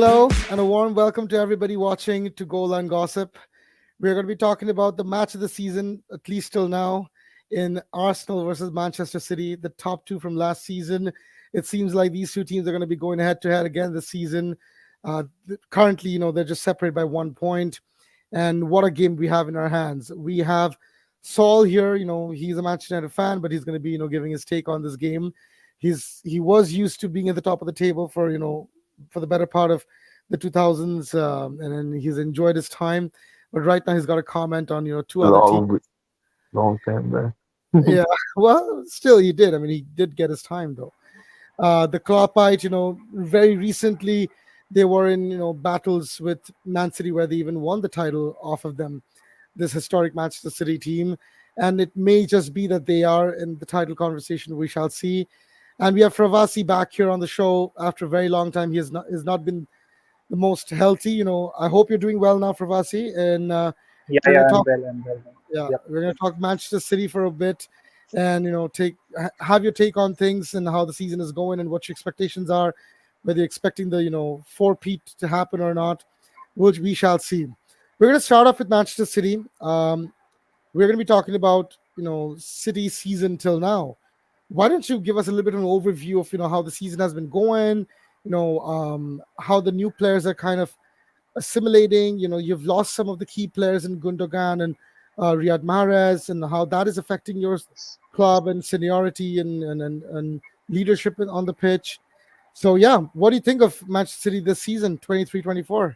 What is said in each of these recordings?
Hello, and a warm welcome to everybody watching to Goal Line Gossip. We're going to be talking about the match of the season, at least till now, in Arsenal versus Manchester City, the top two from last season. It seems like these two teams are going to be going head to head again this season. Currently, they're just separated by 1 point. And what a game we have in our hands. We have Saul here. He's a Manchester United fan, but he's going to be, giving his take on this game. He was used to being at the top of the table for the better part of the 2000s, and then he's enjoyed his time. But right now, he's got a comment on two other teams. long, long time back. Yeah, well, still he did. I mean, he did get his time though. The Kloppite, very recently they were in battles with Man City where they even won the title off of them. This historic Manchester City team, and it may just be that they are in the title conversation. We shall see. And we have Fravasi back here on the show after a very long time. He has not been the most healthy. I hope you're doing well now, Fravasi. And Yeah, we're yeah, gonna I'm talk. well, I'm well. Yeah, Yep. we're gonna talk Manchester City for a bit, and have your take on things and how the season is going and what your expectations are, whether you're expecting the four-peat to happen or not, which we shall see. We're gonna start off with Manchester City. We're gonna be talking about City season till now. Why don't you give us a little bit of an overview of how the season has been going, how the new players are kind of assimilating. You've lost some of the key players in Gundogan and Riyad Mahrez, and how that is affecting your club and seniority and leadership on the pitch. So yeah, what do you think of Manchester City this season, 23-24?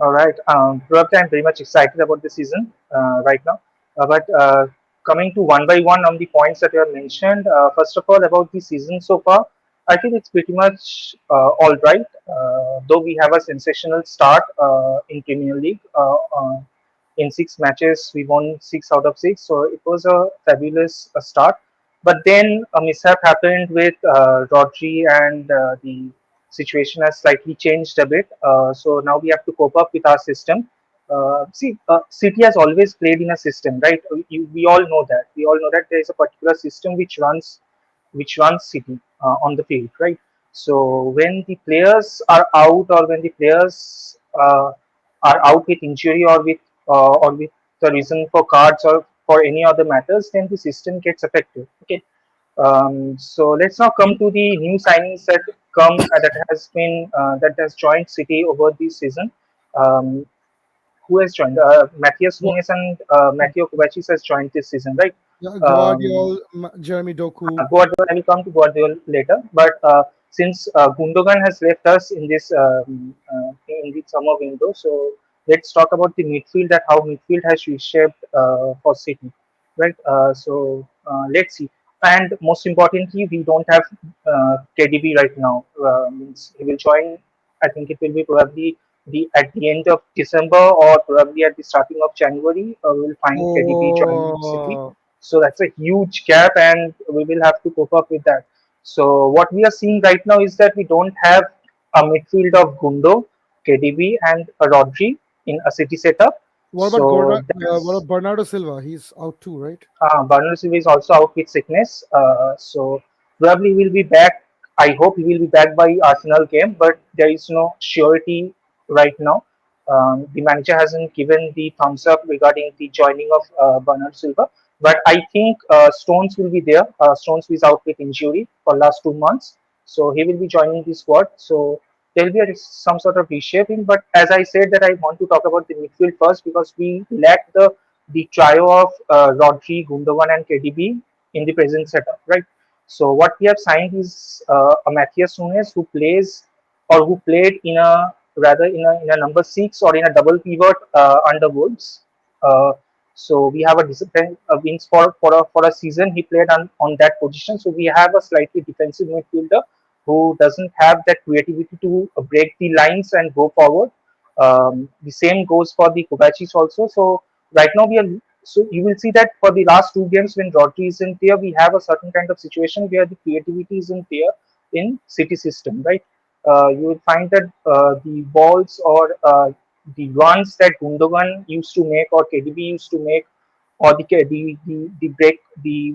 All right. Probably I'm very much excited about the season right now. But coming to one by one on the points that you have mentioned, first of all, about the season so far, I feel it's pretty much all right. Though we have a sensational start in Premier League. In 6 matches, we won 6 out of 6. So it was a fabulous start. But then a mishap happened with Rodri, and the situation has slightly changed a bit. So now we have to cope up with our system. City has always played in a system, right? We all know that. We all know that there is a particular system which runs City on the field, right? So when the players are out, or when the players are out with injury, or with the reason for cards, or for any other matters, then the system gets affected. Okay. So let's now come to the new signings that has joined City over this season. Um, who has joined? Matthias Gua- Nunes and Matteo Kovacic has joined this season, right? Yeah, Um, Guardiol, Jeremy Doku. Guardiola, I will come to Guardiola later. But since Gundogan has left us in the summer window, so let's talk about the midfield, that how midfield has reshaped for City, right? Let's see. And most importantly, we don't have KDB right now. Means he will join. I think it will be probably at the end of December, or probably at the starting of January. We'll find KDB joining City, Oh, so that's a huge gap, and we will have to cope up with that. So what we are seeing right now is that we don't have a midfield of Gundo, KDB, and a Rodri in a City setup. So What that's about Bernardo Silva? He's out too, right? Bernardo Silva is also out with sickness. So probably will be back. I hope he will be back by Arsenal game, but there is no surety right now. The manager hasn't given the thumbs up regarding the joining of Bernardo Silva, but I think Stones will be there. Stones is out with injury for last 2 months, so he will be joining the squad. So there will be some sort of reshaping. But as I said, that I want to talk about the midfield first, because we lack the trio of Rodri, Gundogan, and KDB in the present setup, right? So what we have signed is a Matthias Nunes who plays, or who played in a rather in a number 6, or in a double pivot under Wolves. Uh, so we have a discipline wins for a season. He played on that position. So we have a slightly defensive midfielder who doesn't have that creativity to break the lines and go forward. The same goes for the Kovacic also. So right now you will see that for the last 2 games, when Rodri isn't there, we have a certain kind of situation where the creativity isn't there in City system, right? You will find that the balls, or the runs that Gundogan used to make, or KDB used to make, or the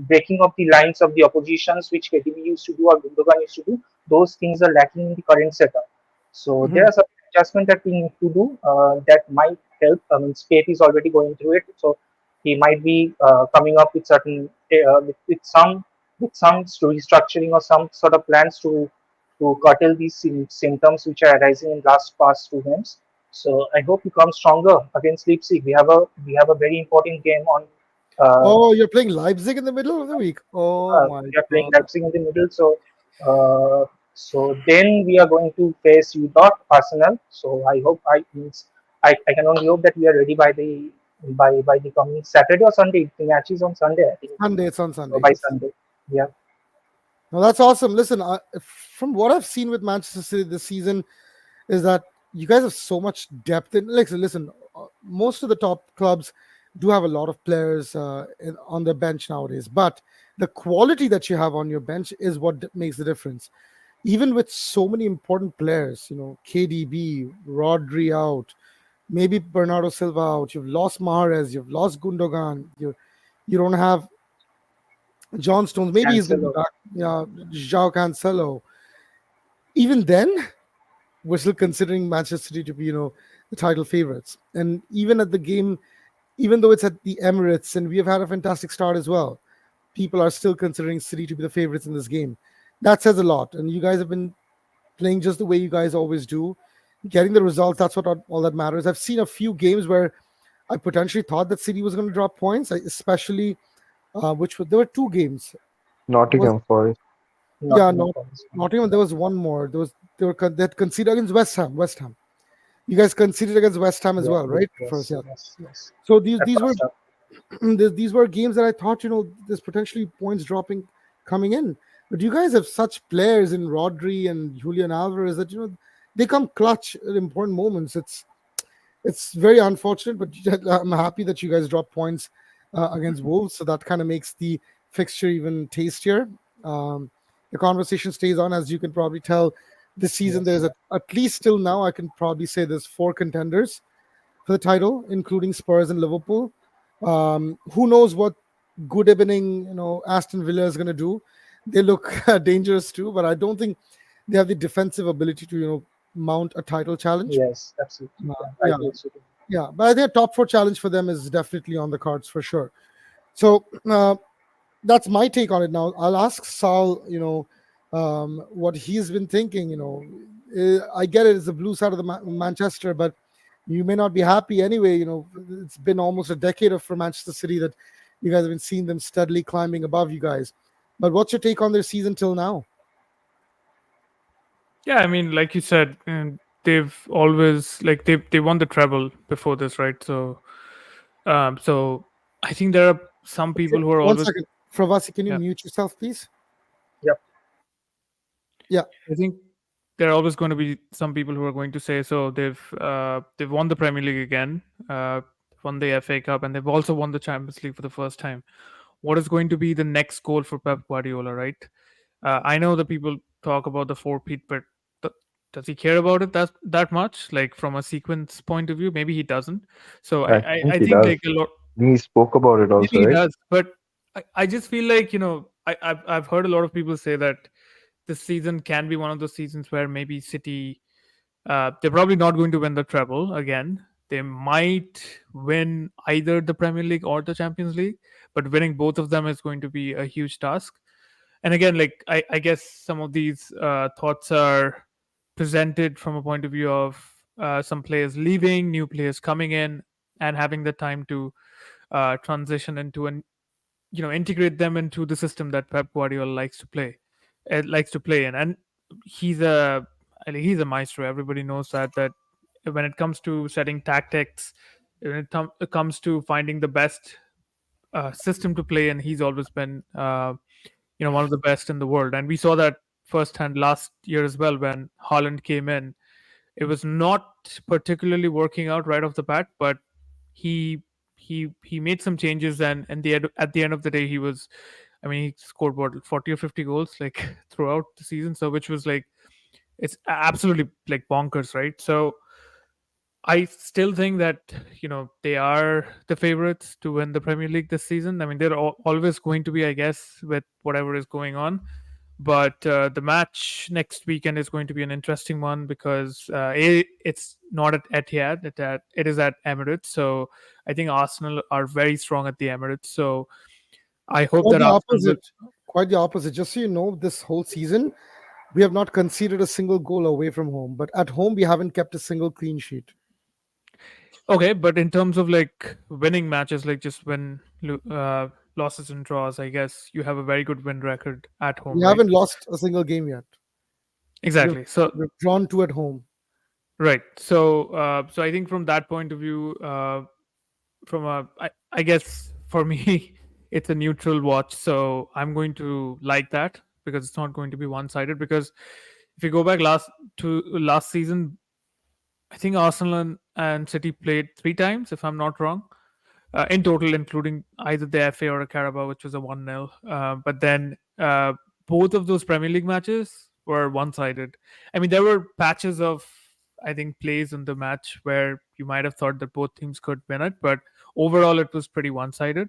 breaking of the lines of the oppositions, which KDB used to do or Gundogan used to do, those things are lacking in the current setup. So there Mhm. are some adjustments that we need to do that might help. I mean, Spate is already going through it, so he might be coming up with certain with some restructuring or some sort of plans to curtail these symptoms which are arising in last past 2 games. So I hope he comes stronger against Leipzig. We have a very important game on. Uh, Oh, you're playing Leipzig in the middle of the week. Oh my we are playing God. Leipzig in the middle, so then we are going to face you dot Arsenal. So I hope I can only hope that we are ready by the coming Saturday or Sunday. The match is on Sunday, I think. Sunday. It's on So Sunday. by Yes. Sunday, yeah, No, that's awesome. Listen, from what I've seen with Manchester City this season, is that you guys have so much depth. And listen, most of the top clubs do have a lot of players on their bench nowadays, but the quality that you have on your bench is what makes the difference. Even with so many important players, KDB, Rodri out, maybe Bernardo Silva out, you've lost Mahrez, you've lost Gundogan, you don't have John Stones. Maybe he's going to be Cancelo. back. Yeah, João Cancelo. Even then, we're still considering Manchester City to be, the title favorites. And even at the game, even though it's at the Emirates and we have had a fantastic start as well, people are still considering City to be the favorites in this game. That says a lot. And you guys have been playing just the way you guys always do, getting the results. That's what all that matters. I've seen a few games where I potentially thought that City was going to drop points, especially there were two games. Was Nottingham Forest. Yeah, Nottingham Forest. not even there was one more. They had conceded against West Ham. West Ham. You guys conceded against West Ham as Yeah, well, right? First, yes, yeah. yes, yes. So these At were first up. these were games that I thought there's potentially points dropping coming in. But you guys have such players in Rodri and Julian Alvarez that they come clutch at important moments. It's very unfortunate, but I'm happy that you guys dropped points against Wolves, so that kind of makes the fixture even tastier. Um, the conversation stays on, as you can probably tell. This season, Yes, at least till now, I can probably say there's four contenders for the title, including Spurs and Liverpool. Who knows what good evening, Aston Villa is going to do? They look dangerous too, but I don't think they have the defensive ability to, mount a title challenge. yes, absolutely. Uh, Yeah, I yeah, feel so. Too. yeah, but I think a top four challenge for them is definitely on the cards for sure. So that's my take on it. Now I'll ask Sal, what he's been thinking. I get it; it's the blue side of the Manchester, but you may not be happy anyway. It's been almost a decade for Manchester City that you guys have been seeing them steadily climbing above you guys. But what's your take on their season till now? Yeah, I mean, like you said, they've always like they won the treble before this, right? So I think there are some people who are One always second, Pravasi, can you yeah. mute yourself, please? Yep. Yeah. I think there are always going to be some people who are going to say so. They've won the Premier League again, won the FA Cup, and they've also won the Champions League for the first time. What is going to be the next goal for Pep Guardiola, right? I know that people talk about the four-peat, but th- does he care about it that much? Like from a sequence point of view, maybe he doesn't. So I I I, think I he think does. like a lot. He spoke about it Maybe also, he right? does, but I just feel like I've heard a lot of people say that this season can be one of those seasons where maybe City they're probably not going to win the treble again. They might win either the Premier League or the Champions League, but winning both of them is going to be a huge task. And again, like I guess some of these thoughts are presented from a point of view of some players leaving, new players coming in, and having the time to transition into an integrate them into the system that Pep Guardiola likes to play in. And he's a he's a maestro. Everybody knows that when it comes to setting tactics, when it comes to finding the best system to play in, he's always been one of the best in the world. And we saw that firsthand last year as well when Holland came in. It was not particularly working out right off the bat, but he he made some changes, and at the end of the day, he was, I mean, he scored what 40 or 50 goals like throughout the season, so which was like it's absolutely like bonkers, right? So I still think that they are the favorites to win the Premier League this season. I mean, they're always going to be, I guess, with whatever is going on. But the match next weekend is going to be an interesting one because it's not at Etihad; it is at Emirates. So I think Arsenal are very strong at the Emirates. So I hope Quite that the Arsenal will. opposite. Quite the opposite. Just so you know, this whole season, we have not conceded a single goal away from home, but at home, we haven't kept a single clean sheet. Okay, but in terms of like winning matches, like just losses and draws, I guess you have a very good win record at We home, right? haven't lost a single game yet. We've, Exactly. So we've drawn two at home. right. So I think from that point of view, I guess for me, it's a neutral watch. So I'm going to like that because it's not going to be one sided. Because if you go back last season, I think Arsenal and City played 3 times, if I'm not wrong, in total, including either the FA or a Carabao, which was a 1-0. But then both of those Premier League matches were one sided. I mean, there were patches of, I think, plays in the match where you might have thought that both teams could win it, but overall, it was pretty one sided.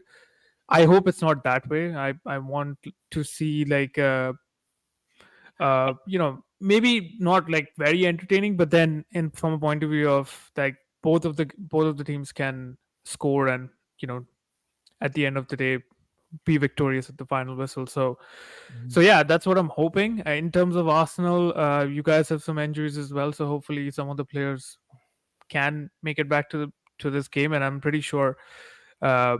I hope it's not that way. I want to see like maybe not like very entertaining, but then in from a point of view of like both of the teams can score and at the end of the day be victorious at the final whistle. So yeah, that's what I'm hoping. In terms of Arsenal, you guys have some injuries as well, so hopefully some of the players can make it back to this game, and I'm pretty sure uh,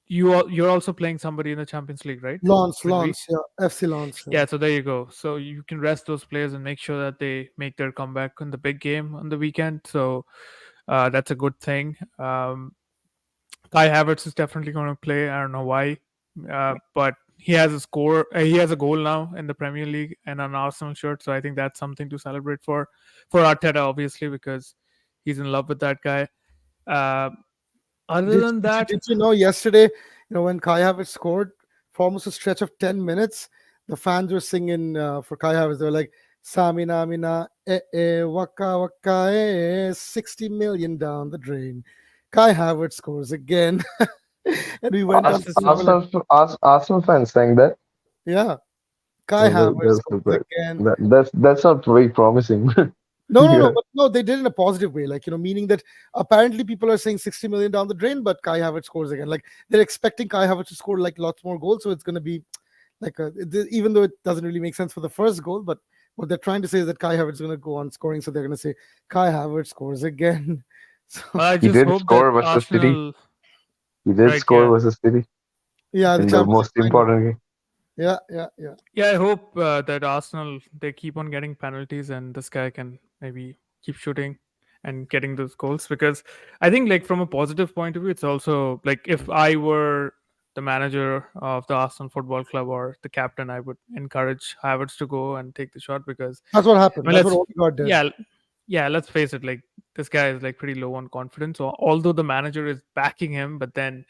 you're also playing somebody in the Champions League, right? Midweek. Lance, yeah, FC Lance. Yeah. Yeah, so there you go. So you can rest those players and make sure that they make their comeback in the big game on the weekend. So that's a good thing. Kai Havertz is definitely going to play. I don't know why, but he has a score. He has a goal now in the Premier League and an Arsenal shirt. So I think that's something to celebrate for Arteta, obviously, because he's in love with that guy. Uh, other Did, than did, you, that, did you know yesterday, when Kai Havertz scored for almost a stretch of 10 minutes, the fans were singing for Kai Havertz. They were like, Samina, Mina, waka, waka, 60 million down the drain. Kai Havertz scores again. And we went on Ars- this is stage, we're like, Arsenal fans saying that. yeah, Kai Oh, Havertz that's scores that, again. that's not very promising. No, Yeah. but no, they did in a positive way, like, meaning that apparently people are saying 60 million down the drain, but Kai Havertz scores again. Like, they're expecting Kai Havertz to score like lots more goals, so it's going to be like, even though it doesn't really make sense for the first goal, but what they're trying to say is that Kai Havertz is going to go on scoring, so they're going to say Kai Havertz scores again. So, I He just did hope that score versus City. Arsenal, He did right? score Yeah, versus City yeah, the in the Champions most League final. important game. Yeah. yeah. I hope that Arsenal they keep on getting penalties and this guy can maybe keep shooting and getting those goals because I think like from a positive point of view, it's also like if I were the manager of the Arsenal Football Club or the captain, I would encourage Havertz to go and take the shot because That's what I happened. mean That's what let's Odegaard did. yeah yeah let's face it, like this guy is like pretty low on confidence. So although the manager is backing him, but then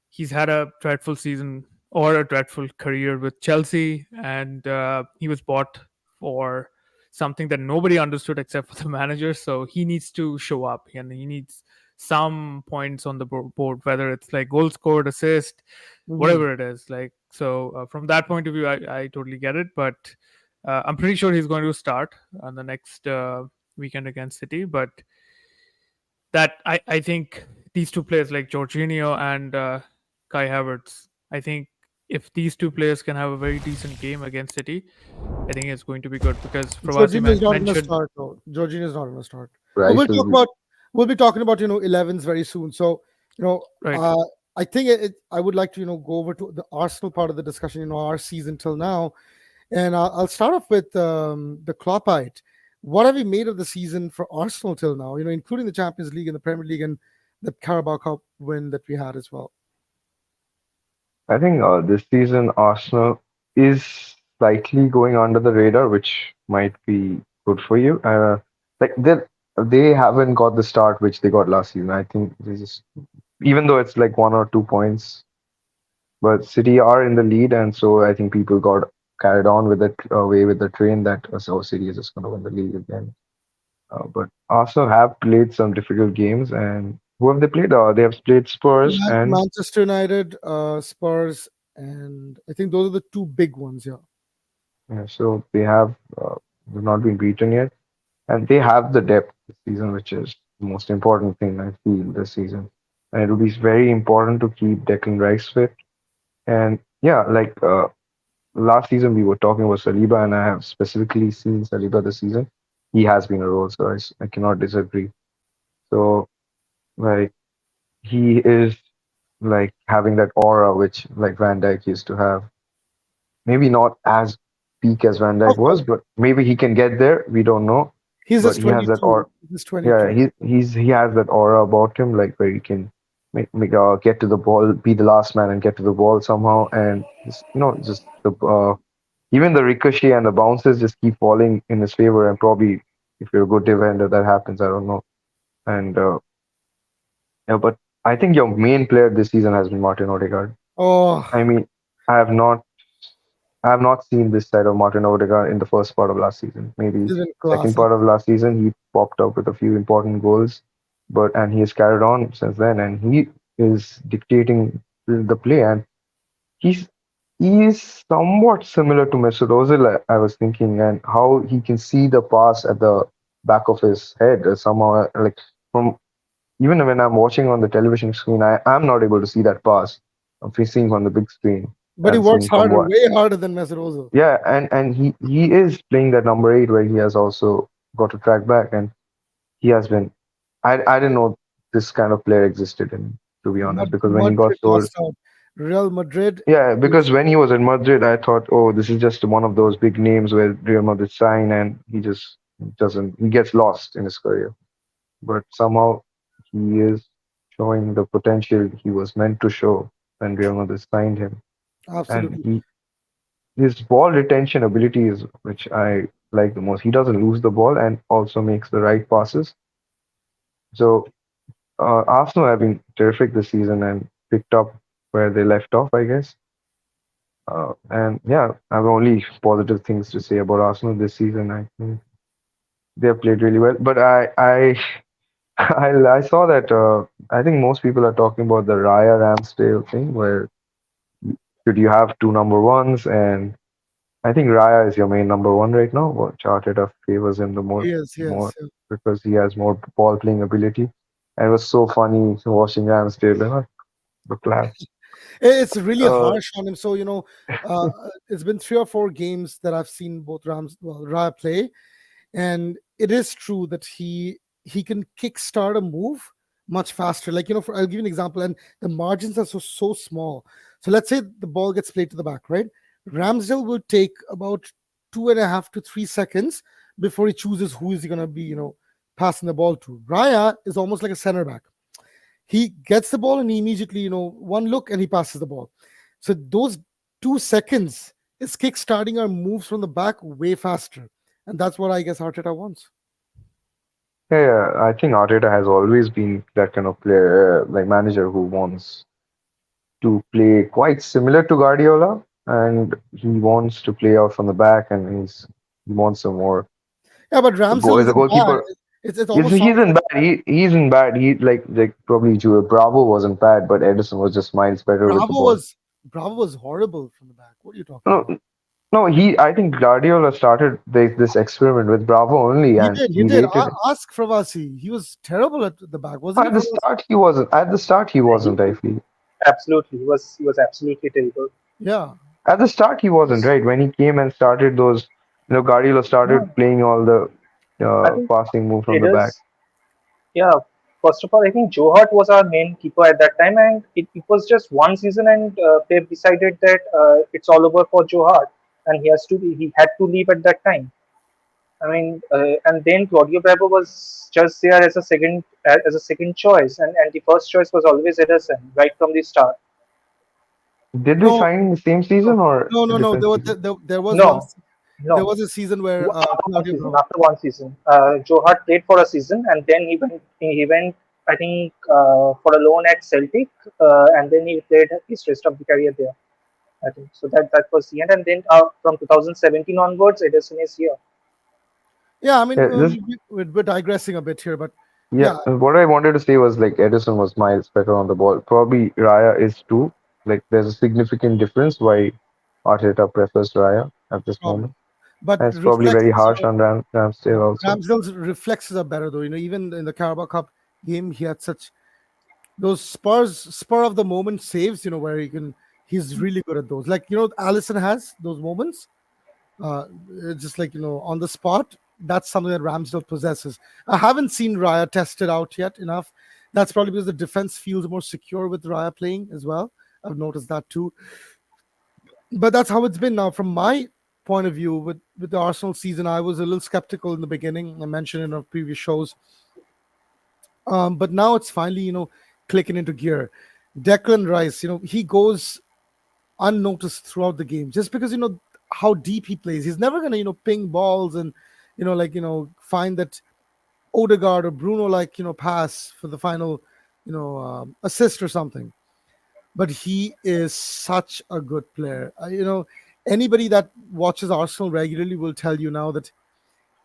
he's had a dreadful season or a dreadful career with Chelsea, and he was bought for something that nobody understood except for the manager. So he needs to show up, and he needs some points on the board, whether it's like goal scored, assist, Mhm. whatever it is. Like so, from that point of view, I totally get it. But I'm pretty sure he's going to start on the next weekend against City. But that I think these two players like Jorginho and Kai Havertz, I think if these two players can have a very decent game against City, I think it's going to be good because from as you Jorginho is not going to mentioned, start though. Jorginho is not going to start. But Rice will be. we'll be talking about 11s very soon. So you know, right? uh, I think I would like to go over to the Arsenal part of the discussion. Our season till now, and I'll start off with the Kloppite. What have you made of the season for Arsenal till now? Including the Champions League and the Premier League and the Carabao Cup win that we had as well. I think this season Arsenal is slightly going under the radar, which might be good for you. Like they haven't got the start which they got last season. I think they just even though it's like 1 or 2 points, but City are in the lead, and so I think people got carried on with it away with the train that so City is just going to win the league again. But Arsenal have played some difficult games, and who have they played? They have played Spurs and Manchester United, Spurs, and I think those are the two big ones. Yeah. Yeah, so they've not been beaten yet, and they have the depth this season, which is the most important thing I feel this season. And it will be very important to keep Declan Rice fit. And yeah, last season we were talking about Saliba, and I have specifically seen Saliba this season. He has been a role, so I cannot disagree. So like he is like having that aura which like Van Dijk used to have. Maybe not as peak as Van Dijk Of was, course, but maybe he can get there. We don't know. he's But just he has that 22. aura. He's just Yeah, 22. he has that aura about him, like where he can get to the ball, be the last man, and get to the ball somehow, and just just the even the ricochet and the bounces just keep falling in his favor, and probably if you're a good defender, that happens. I don't know, and yeah, but I think your main player this season has been Martin Odegaard. Oh, I mean, I have not I have not seen this side of Martin Odegaard in the first part of last season. Maybe he's been second class. part of last season, he popped up with a few important goals, but and he has carried on since then, and he is dictating the play, and he's he is somewhat similar to Mesut Ozil. I was thinking, and how he can see the pass at the back of his head somehow, like from even when I'm watching on the television screen, I'm not able to see that pass. I'm seeing on the big screen But he and works seeing from harder, what. way harder than Mesut Ozil. Yeah, and he is playing that number eight where he has also got to track back, and he has been. I didn't know this kind of player existed in, to be honest, because when he got Madrid sold, lost out. Real Madrid yeah, because is when he was in Madrid, I thought, oh, this is just one of those big names where Real Madrid sign, and he just doesn't. He gets lost in his career, but somehow he is showing the potential he was meant to show when Real Madrid signed him, and absolutely. he his ball retention ability is which I like the most. He doesn't lose the ball and also makes the right passes. So Arsenal have been terrific this season and picked up where they left off, I guess. And yeah, I have only positive things to say about Arsenal this season. I think they have played really well. But I saw that I think most people are talking about the Raya Ramsdale thing, where should you have two number ones, and I think Raya is your main number one right now. What Arteta favors him the more, He is. more because he has more ball playing ability. And it was so funny watching Ramsdale, the clap. It's really Uh, harsh on him. So uh, it's been 3 or 4 games that I've seen both Raya play, and it is true that he can kickstart a move much faster. Like I'll give you an example, and the margins are so small. So let's say the ball gets played to the back, right? Ramsdale will take about 2.5 to 3 seconds before he chooses who is he gonna be, passing the ball to. Raya is almost like a center back. He gets the ball and he immediately, one look and he passes the ball. So those 2 seconds is kick-starting our moves from the back way faster. And that's what I guess Arteta wants. yeah, I think Arteta has always been that kind of player, like manager who wants to play quite similar to Guardiola, and he wants to play out from the back, and he wants some more Yeah, but go Ramsdale as a isn't bad. goalkeeper. It's He's almost he's sounds in like bad. He's in bad. He like probably Bravo wasn't bad, but Edison was just miles better with the Bravo ball. was Bravo was horrible from the back. What are you talking No, about? no. I think Guardiola started this experiment with Bravo only, He and did, he he did. rated it. Ask Fravasi. He was terrible at the back, wasn't he, At the Fravasi? start, he wasn't. At the start, he He, wasn't. I feel. absolutely, he was absolutely terrible. Yeah. At the start, he wasn't right when he came and started those. Guardiola No, started playing all the I think passing move from it the back. is. Yeah, first of all, I think Joe Hart was our main keeper at that time, and it was just one season, and Pep decided that it's all over for Joe Hart, and he had to leave at that time. I mean, and then Claudio Bravo was just there as a second choice, and the first choice was always Ederson right from the start. Did they No, sign in the same no, season or no, a no, no. different season? There was one. No, There no. was a season where After one Claudio season, Bravo. after one season, Joe Hart played for a season, and then he went, I think, for a loan at Celtic, and then he played his rest of the career there. I think so. That was the end, and then from 2017 onwards, Ederson is here. Yeah, I mean, Yeah, this we're digressing a bit here, but yeah. yeah, What I wanted to say was like Edison was miles better on the ball. Probably Raya is too. Like there's a significant difference why Arteta prefers Raya at this probably. moment. but That's probably very reflexes, harsh on Ramsdale also. Ramsdale's reflexes are better though. Even in the Carabao Cup game, he had such those spur of the moment saves. Where he's really good at those. Like Allison has those moments, uh, just like on the spot. That's something that Ramsdale possesses. I haven't seen Raya tested out yet enough. That's probably because the defense feels more secure with Raya playing as well. I've noticed that too. But that's how it's been now. From my point of view, with the Arsenal season, I was a little skeptical in the beginning. I mentioned in our previous shows, but now it's finally clicking into gear. Declan Rice, he goes unnoticed throughout the game just because how deep he plays. He's never gonna ping balls and find that Odegaard or Bruno like pass for the final assist or something. But he is such a good player. Anybody that watches Arsenal regularly will tell you now that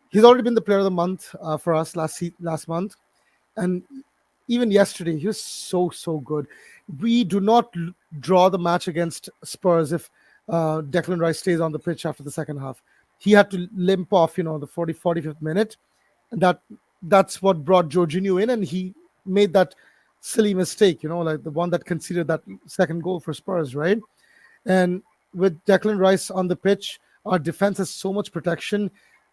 he's already been the player of the month for us last month, and even yesterday he was so good. We do not draw the match against Spurs if Declan Rice stays on the pitch after the second half. He had to limp off, the 45th minute, and that's what brought Jorginho in, and he made that silly mistake, like the one that conceded that second goal for Spurs, right? And with Declan Rice on the pitch, our defense has so much protection.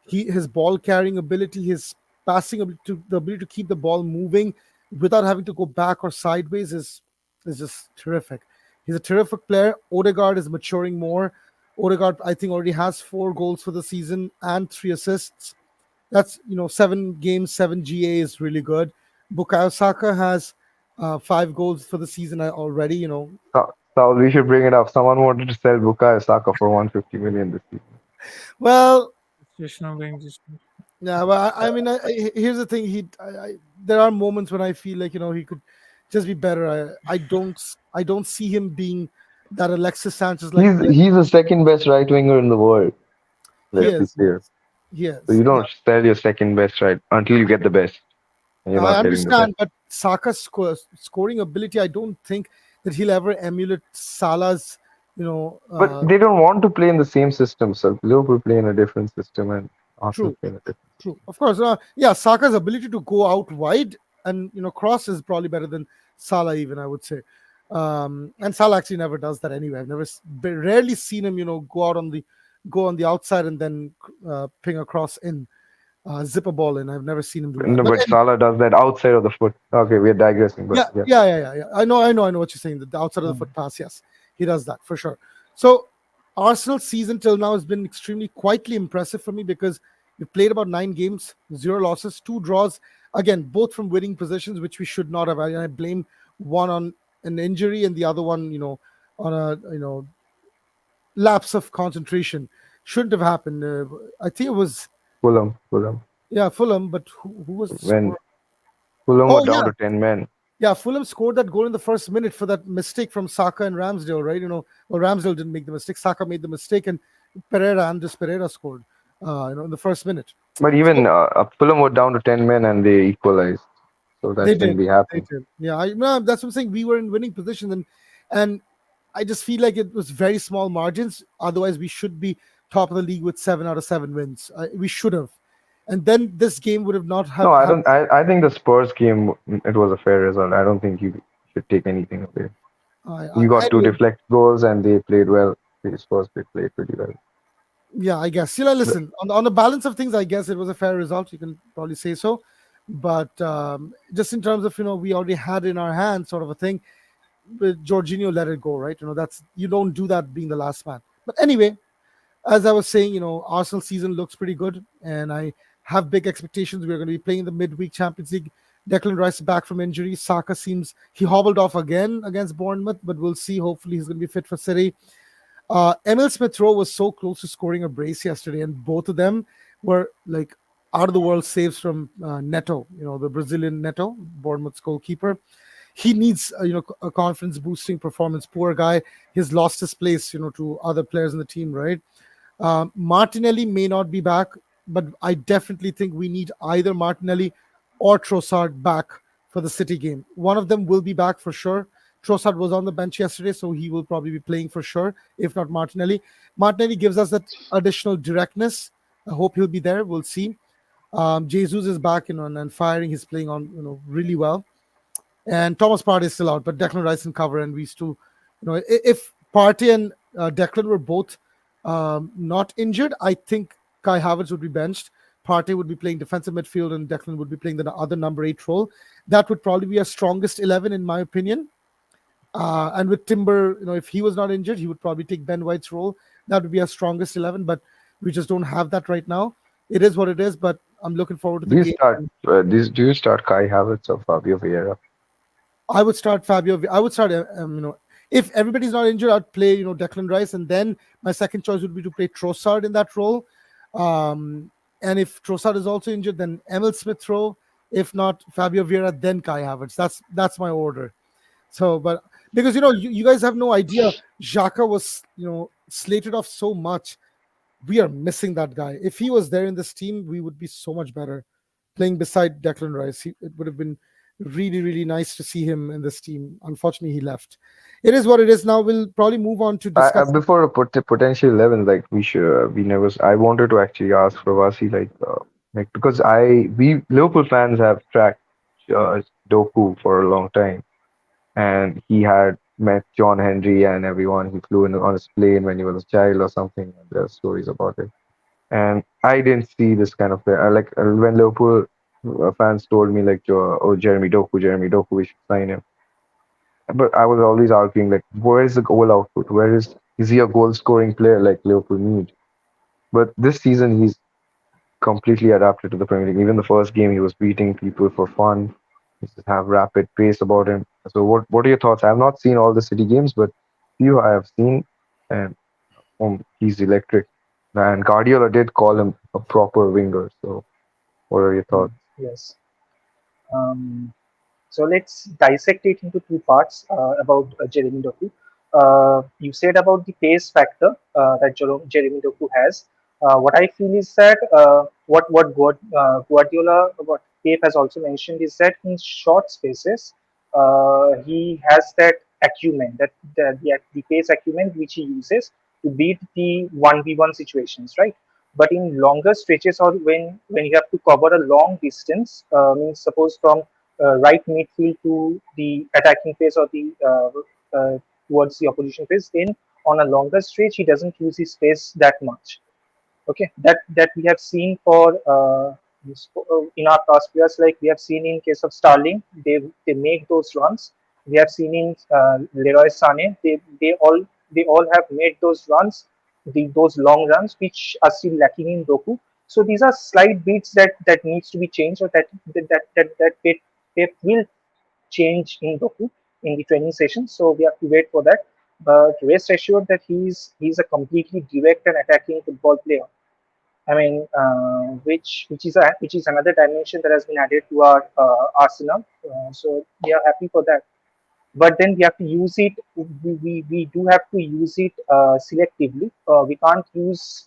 His ball carrying ability, his passing ability, the ability to keep the ball moving without having to go back or sideways is just terrific. He's a terrific player. Odegaard is maturing more. Odegaard, I think, already has 4 goals for the season and 3 assists. That's 7 games, 7 GA is really good. Bukayo Saka has 5 goals for the season already. So we should bring it up. Someone wanted to sell Bukayo Saka for 150 million this season. Well, Just now being just yeah, but I mean, here's the thing. There are moments when I feel like he could just be better. I don't see him being that Alexis Sanchez like player. He's the second best right winger in the world. He Let's be is. clear. He So is. you Yeah. don't sell your second best right until you get the best. And you're I not getting the best. understand, but Saka's scoring ability, I don't think that he'll ever emulate Salah's. But they don't want to play in the same system. So Liverpool play in a different system and Arsenal True. play in a different. True, of course. Yeah, Saka's ability to go out wide and cross is probably better than Salah. Even I would say, and Salah actually never does that anyway. I've rarely seen him, go on the outside and then ping across in, zip a ball in. I've never seen him do that. No, but Salah does that outside of the foot. Okay, we're digressing, but Yeah, yeah. yeah. I know what you're saying. The outside of the foot pass, yes, he does that for sure. So Arsenal's season till now has been extremely quietly impressive for me because we played about 9 games, 0 losses, 2 draws. Again, both from winning positions, which we should not have. I blame one on an injury and the other one, on a lapse of concentration. Shouldn't have happened. I think it was Fulham. Fulham, but who was the When scorer? Fulham were Oh down yeah, to 10 men. yeah, Fulham scored that goal in the first minute for that mistake from Saka and Ramsdale, right? Well, Ramsdale didn't make the mistake. Saka made the mistake, and Andres Pereira scored, in the first minute. But even So Fulham were down to 10 men and they equalized. So that they shouldn't did, be they happening. did. Yeah, no, that's what I'm saying. We were in winning position, and I just feel like it was very small margins. Otherwise, we should be top of the league with 7 out of 7 wins. We should have, and then this game would have not No, have I had. don't. I think the Spurs game, it was a fair result. I don't think you should take anything away. You got two Anyway, deflect goals and they played well. The Spurs played pretty well. yeah, I guess. But Listen, on the balance of things, I guess it was a fair result. You can probably say so. But just in terms of, we already had in our hands sort of a thing, with Jorginho, let it go, right? That's, you don't do that being the last man. But anyway, as I was saying, Arsenal season looks pretty good, and I have big expectations. We're going to be playing the midweek Champions League. Declan Rice back from injury. Saka seems he hobbled off again against Bournemouth, but we'll see. Hopefully, he's going to be fit for City. Emil Smith Rowe was so close to scoring a brace yesterday, and both of them were like out of the world saves from Neto, the Brazilian Neto, Bournemouth's goalkeeper. He needs a confidence boosting performance. Poor guy, he's lost his place to other players in the team, right? Martinelli may not be back, but I definitely think we need either Martinelli or Trossard back for the City game. One of them will be back for sure. Trossard was on the bench yesterday, so he will probably be playing for sure, if not Martinelli. Martinelli gives us that additional directness I hope he'll be there. We'll see. Jesus is back, and firing. He's playing on, really well. And Thomas Partey is still out, but Declan Rice can cover. And we still, if Partey and Declan were both not injured, I think Kai Havertz would be benched. Partey would be playing defensive midfield, and Declan would be playing the other number 8 role. That would probably be our strongest 11, in my opinion. And with Timber, if he was not injured, he would probably take Ben White's role. That would be our strongest 11, but we just don't have that right now. It is what it is, but I'm looking forward to the game. Do you start Kai Havertz or Fabio Vieira? I would start Fabio. I would start, if everybody's not injured, I'd play, Declan Rice, and then my second choice would be to play Trossard in that role. And if Trossard is also injured, then Emil Smith Rowe. If not, Fabio Vieira, then Kai Havertz. That's my order. So, but because you guys have no idea, Xhaka was slated off so much. We are missing that guy. If he was there in this team, we would be so much better playing beside Declan Rice. It would have been really, really nice to see him in this team. Unfortunately, he left. It is what it is. Now we'll probably move on to discuss. Before a potential 11, like we never. I wanted to actually ask Pravasi, like because we Liverpool fans have tracked Doku for a long time, and he had met John Henry and everyone. He flew in on his plane when he was a child or something. And there are stories about it. And I didn't see this kind of player. Like when Liverpool fans told me like, "Oh, Jeremy Doku, we should sign him." But I was always arguing like, where is the goal output? Where is he a goal scoring player like Liverpool need? But this season he's completely adapted to the Premier League. Even the first game he was beating people for fun. He just have rapid pace about him. So what are your thoughts? I have not seen all the City games, but few I have seen, and he's electric. And Guardiola did call him a proper winger. So what are your thoughts? Yes. Um, So let's dissect it into two parts about Jeremy Doku. You said about the pace factor that Jeremy Doku has. What I feel is that Guardiola, what Pep has also mentioned is that in short spaces, he has that acumen, that the pace acumen which he uses to beat the 1v1 situations, right? But in longer stretches or when you have to cover a long distance, means suppose from right midfield to the attacking phase or the towards the opposition phase, then on a longer stretch he doesn't use his pace that much. Okay, that we have seen for in our past players, like we have seen in case of Starling, they make those runs. We have seen in Leroy Sané, they all have made those runs, those long runs which are still lacking in Doku. So these are slight bits that needs to be changed, or that Pep will change in Doku in the training session. So we have to wait for that. But rest assured that he's a completely direct and attacking football player. I mean, which is another dimension that has been added to our arsenal. So we are happy for that. But then we have to use it. We do have to use it selectively. We can't use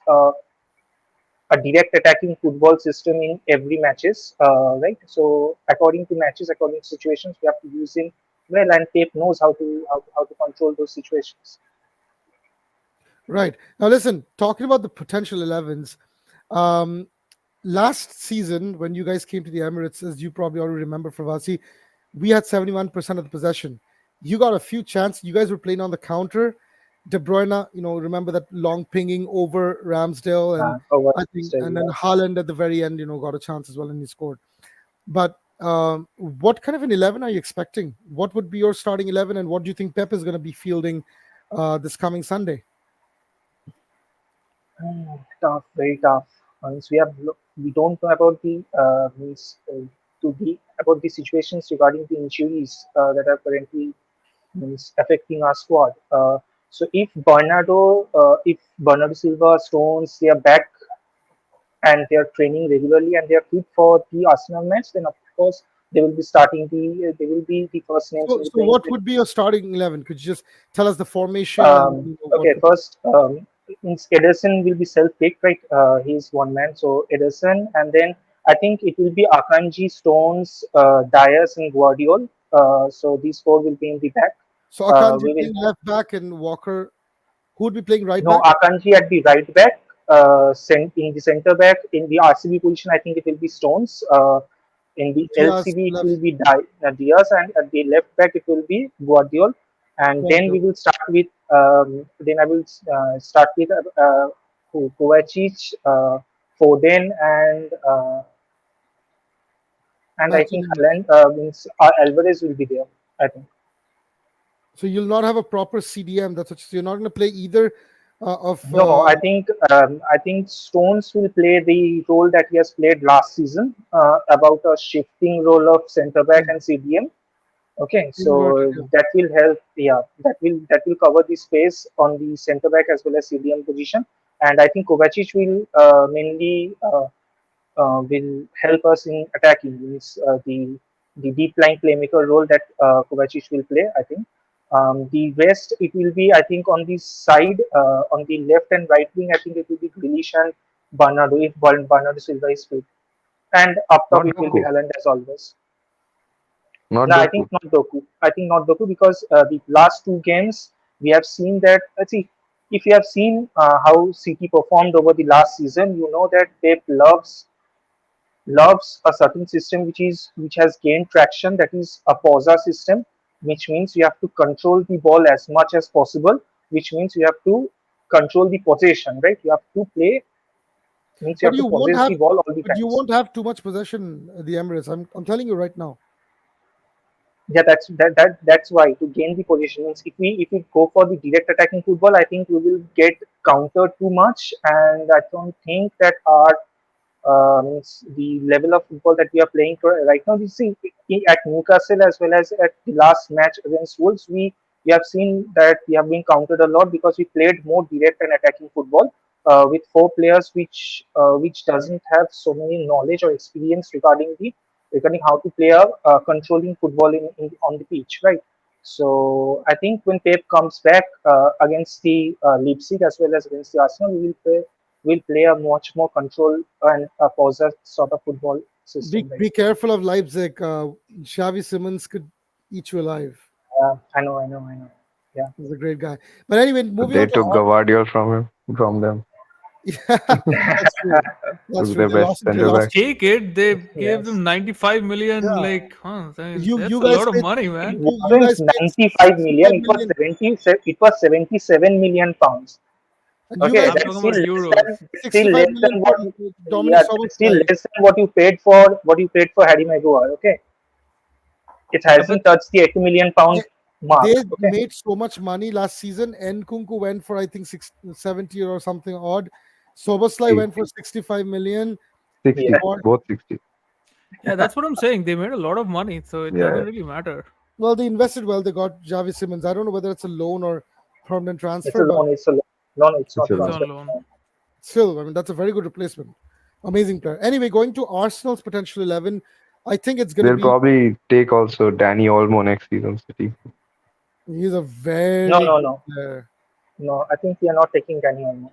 a direct attacking football system in every matches, right? So according to matches, according to situations, we have to use him well, and Pep knows how to control those situations. Right. Now, listen, talking about the potential 11s, um, last season when you guys came to the Emirates, as you probably already remember, Pravasi, we had 71% of the possession. You got a few chances. You guys were playing on the counter. De Bruyne, remember that long pinging over Ramsdale, and Over I think, still, and then yeah. Haaland at the very end, got a chance as well, and he scored. But what kind of an 11 are you expecting? What would be your starting 11, and what do you think Pep is going to be fielding this coming Sunday? Tough, very tough. Once we don't know about the means to be about the situations regarding the injuries that are currently means affecting our squad. So if Bernardo Silva, Stones, they are back and they are training regularly and they are fit for the Arsenal match, then of course they will be the first names So, in the so playing what 11. would be your starting 11? Could you just tell us the formation and what Okay, would... first, means Ederson will be self-picked, right? He's one man, so Ederson, and then I think it will be Akanji, Stones, Dias, and Guardiol. So these four will be in the back. So Akanji We will playing have left back and Walker, who would be playing right no back? Akanji at the right back, in the centre back in the RCB position. I think it will be Stones. In the Diaz LCB, it left. will be Diaz, and at the left back, it will be Guardiola. And then we Guardiola. will start with. Then I will start with Kovacic, Foden, and I think Martinelli. Haaland means Alvarez will be there. I think. So you'll not have a proper CDM. That's what you're not going to play either of. No, I think Stones will play the role that he has played last season, about a shifting role of centre back Yeah, and CDM. Okay, inverted. so Yeah. that will help. Yeah, that will cover the space on the centre back as well as CDM position. And I think Kovacic will mainly will help us in attacking. Means the deep line playmaker role that Kovacic will play. I think. The rest it will be I think on the side, on the left and right wing. I think it will be Grealish and Bernardo if Bernardo Silva is fit, and up top Not it will be Doku. Haaland as always. Not No, I think Doku. not Doku. I think not Doku because the last two games we have seen that. Let's see, if you have seen how City performed over the last season, you know that Pep loves a certain system which has gained traction. That is a pausa system, which means you have to control the ball as much as possible. Which means you have to control the possession, right? You have to play means you But have to you won't possess have. the ball all the But you times. won't have too much possession at the Emirates. I'm telling you right now. Yeah, that's why to gain the position means if we go for the direct attacking football, I think we will get countered too much, and I don't think that our means the level of football that we are playing right now. We see at Newcastle as well as at the last match against Wolves, we have seen that we have been countered a lot because we played more direct and attacking football with four players, which doesn't have so many knowledge or experience regarding how to play a controlling football on the pitch, right? So I think when Pep comes back against the Leipzig as well as against the Arsenal, we will play a much more control and a possess sort of football Be system, right? be careful of Leipzig. Xavi Simmons could eat you alive. I know. Yeah. He's a great guy. But anyway, moving They on to took Gvardiol from them. yeah, that's true. That's Took true. their They best lost. They centre Just back. lost. take it. They gave Yes. them 95 million. Yeah, Like, huh? I mean, you that's a guys lot of paid. money, It man. You wasn't guys paid 95 million. 65 million, 77 million pounds. and you Okay, guys I'm paid that's talking still about less euros. still 65 less million than for what. Dominic Yeah, that's still Soboslai. less than what you paid for Harry Maguire. Okay, it Yeah, but hasn't touched the 80 million pound They, mark. they Okay, made so much money last season. Nkunku went for I think 70 or something odd. Soboslai went for 65 million. 60, yeah, Or both 60. yeah, that's what I'm saying. They made a lot of money, so it doesn't Yeah, really matter. well, they invested well. They got Javi Simmons. I don't know whether it's a loan or permanent it's a transfer, but loan. It's a loan. No, it's it's not a It's lot. transfer. on loan. still, I mean, that's a very good replacement. Amazing player. Anyway, going to Arsenal's potential 11, I think it's going to They'll be. probably take also Danny Olmo next season, City. He's a No, very no, good no, player. no. I think we are not taking Danny Olmo.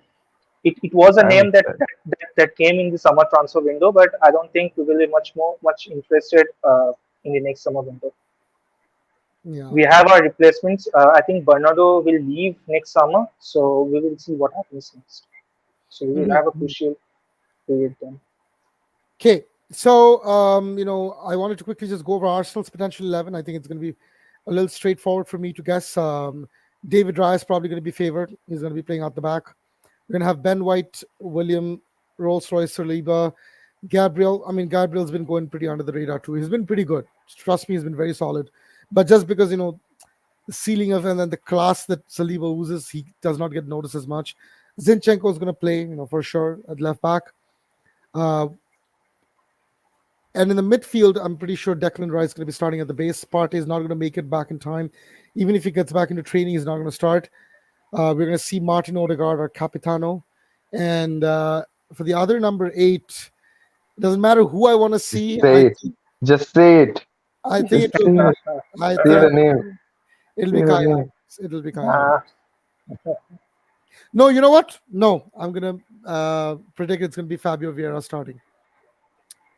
It was a I name haven't that, said. that came in the summer transfer window, but I don't think we will be much interested in the next summer window. Yeah. We have our replacements. I think Bernardo will leave next summer, so we will see what happens next. So we will have a Mhm. crucial period then. Okay, so I wanted to quickly just go over Arsenal's potential 11. I think it's going to be a little straightforward for me to guess. David Raya is probably going to be favored. He's going to be playing out the back. We're going to have Ben White, William, Rolls Royce, Saliba, Gabriel. I mean, Gabriel's been going pretty under the radar too. He's been pretty good. Trust me, he's been very solid. But just because the ceiling of and then the class that Saliba oozes, he does not get noticed as much. Zinchenko is going to play, for sure at left back. Uh, And in the midfield, I'm pretty sure Declan Rice is going to be starting at the base. Partey is not going to make it back in time. Even if he gets back into training, he's not going to start. We're going to see Martin Odegaard or Capitano. And for the other number 8, it doesn't matter who I want to see. Say it. Just say it. I think Just it will say be. it. I Say think the name. it'll Say be the Kai name. Havertz. It'll be Kai Havertz. Uh, No, you know what? No, I'm gonna predict it's gonna be Fabio Vieira starting.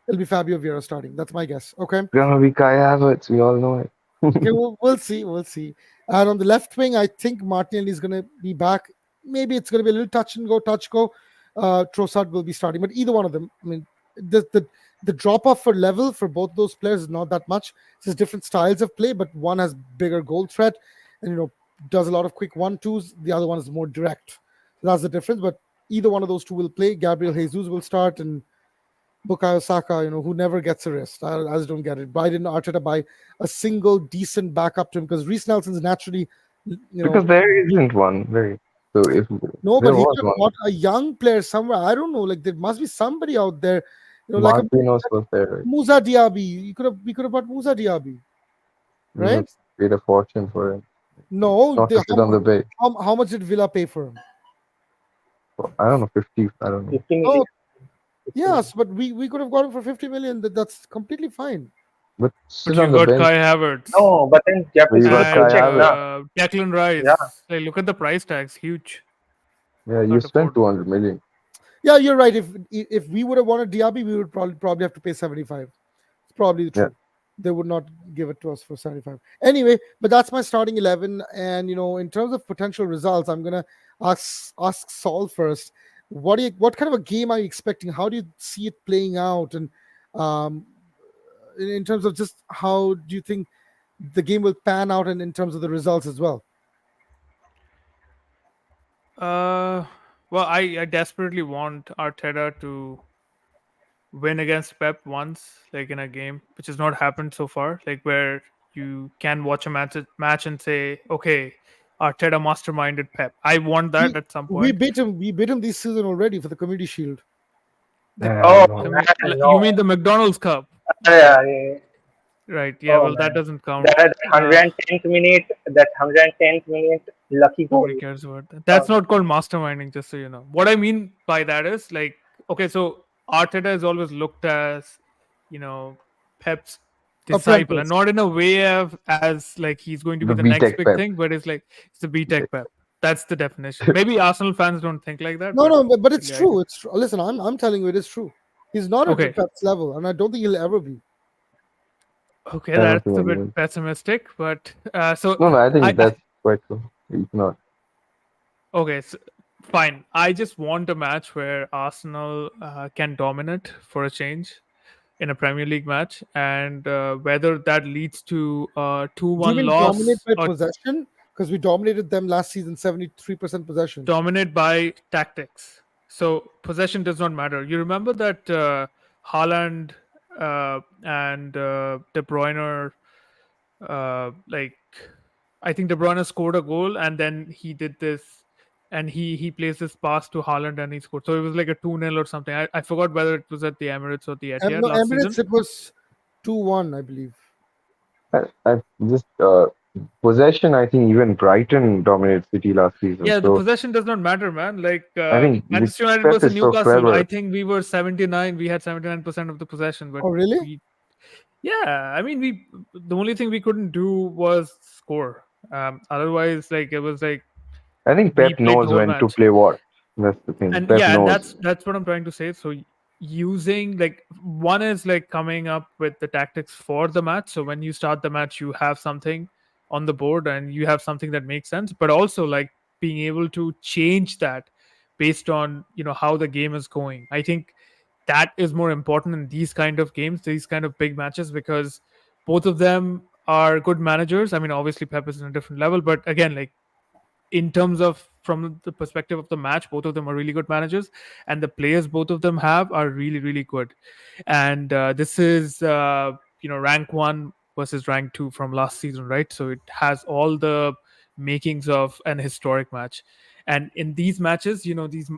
It'll be Fabio Vieira starting. That's my guess. Okay. Gonna be Kai Havertz. We all know it. Okay, we'll see. We'll see. And on the left wing, I think Martinelli is going to be back. Maybe it's going to be a little touch and go, touch go. Trossard will be starting. But either one of them, I mean, the drop off for level for both those players is not that much. It's just different styles of play, but one has bigger goal threat, and does a lot of quick 1-2s. The other one is more direct. So that's the difference. But either one of those two will play. Gabriel Jesus will start, and Bukayo Saka, who never gets a rest. I just don't get it. Why didn't Arteta buy a single decent backup to him? Because Reece Nelson's naturally, you Because know, there isn't one. Very. So if no, but there he was could have one, bought a young player somewhere. I don't know. Like there must be somebody out there, like a Marquinhos was there, right? Musa Diaby. We could have bought Musa Diaby, You know, right? paid a fortune for him, No, not to sit on the bench. how much did Villa pay for him? For, I don't know, 50. I don't know. 50 million. Oh, yes, but we could have got him for 50 million. That's completely fine. But But sit you on the got bench. Kai Havertz No, but then you have But to you see the got Kai and paycheck, Havertz. na. Declan Yeah, Rice. Like, look at the price tags, huge. Yeah, you Can't spent afford. 200 million. Yeah, you're right. If we would have wanted Diaby, we would probably have to pay 75. It's probably Yeah. true. They would not give it to us for 75. Anyway, but that's my starting 11. And in terms of potential results, I'm gonna ask Saul first. What kind of a game are you expecting? How do you see it playing out? And um, in terms of just how do you think the game will pan out, and in terms of the results as well? Uh, well, I desperately want Arteta to win against Pep once, like in a game, which has not happened so far. Like where you can watch a match and say, okay, Arteta masterminded Pep. I want We that at some we point. beat him. We beat him this season already for the Community Shield. The oh No. man, you no. mean the McDonald's Cup, Yeah, yeah. right? Yeah, Oh well, that man, doesn't count. that 110th minute, that 110th minute lucky goal. Nobody cares about that. Oh, That's not called masterminding, just so you know. What I mean by that is like, okay, so Arteta is always looked as, you know, Pep's disciple, and Apprentice. not in a way of as like he's going to be The the next VTech big Pep. thing, but it's like it's the B Tech VTech. Pep. That's the definition. Maybe Arsenal fans don't think like that, No, but no, but it's yeah, I do. true. It's true. Listen, I'm telling you, it is true. He's not at the Okay, Pep's level, and I don't think he'll ever be. okay, I don't that's think a bit anyone. pessimistic, but No, no, I I, think I that's quite true. You cannot. okay, so fine. I just want a match where Arsenal can dominate for a change in a Premier League match, and whether that leads to a Do you 2-1 mean dominate loss by or possession? Because we dominated them last season, 73% possession. dominate by tactics. So possession does not matter. You remember that Haaland and De Bruyne, like I think De Bruyne scored a goal, and then he did this. And he plays this pass to Haaland and he scored. So it was like a 2-0 or something. I forgot whether it was at the Emirates or the Etihad No, last season. Emirates, it was 2-1, I believe. I just possession. I think even Brighton dominated City last season. Yeah, the So possession does not matter, man. Like I think Manchester United Pep versus is so Newcastle, I clever. think we were 79. We had 79% of the possession, but Oh, really? we, yeah, I mean, the only thing we couldn't do was score. Otherwise, like it was like I think we Pep played the knows whole when to match. play what. That's the thing. And Pep yeah, and knows. that's what I'm trying to say. So using like one is like coming up with the tactics for the match. So when you start the match, you have something on the board and you have something that makes sense, but also like being able to change that based on how the game is going. I think that is more important in these kind of games, these kind of big matches, because both of them are good managers. I mean, obviously Pep is in a different level, but again, like in terms of from the perspective of the match, both of them are really good managers, and the players both of them have are really really good. And this is rank 1 versus rank 2 from last season, right? So it has all the makings of an historic match. And in these matches, these